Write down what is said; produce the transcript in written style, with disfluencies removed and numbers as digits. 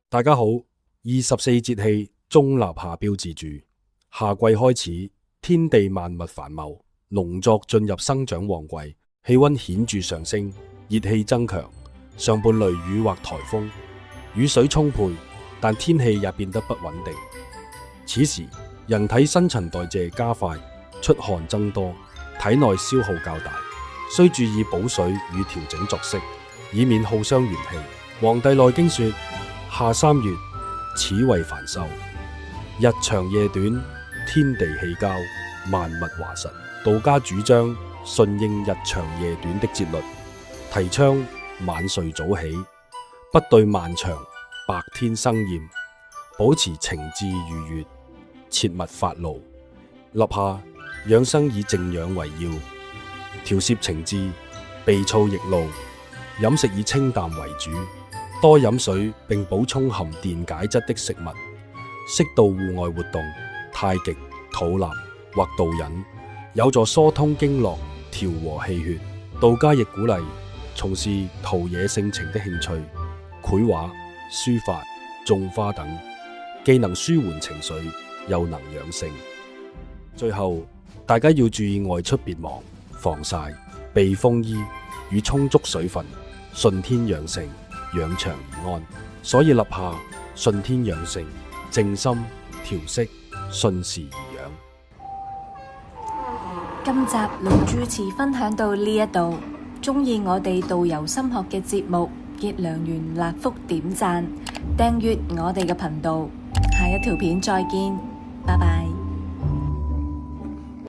大家好，24節氣中立夏標誌住夏季開始，天地萬物繁茂，農作進入生長旺季，氣溫顯著上升，熱氣增強，常伴雷雨或颱風，雨水充沛，但天氣也變得不穩定。此時人體新陳代謝加快，出汗增多，體內消耗較大，需注意補水與調整作息，以免耗傷元氣。黃帝內經說：夏3月，此謂繁秀，日長夜短，天地氣交，萬物華實。道家主張順應日長夜短的節律，提倡晚睡早起，不對漫長白天生厭，保持情志愉悅，切勿發怒。立夏養生以靜養為要，調攝情志，避躁易怒，飲食以清淡為主，多飲水並補充含電解質的食物，適度戶外活動，太極、吐納或導引，有助疏通經絡，調和氣血。道家亦鼓勵從事陶冶性情的興趣，繪畫、書法、種花等，既能舒緩情緒，又能養性。最後，大家要注意外出別忙，防曬、備風衣與充足水分，順天養性，養長而安。所以立夏順天養性，靜心調息，順時而養。今集盧主持分享到呢一度，鍾意我哋導遊心學嘅節目，結良緣立福點讚，訂閱我哋嘅頻道。下一條片再見，拜拜。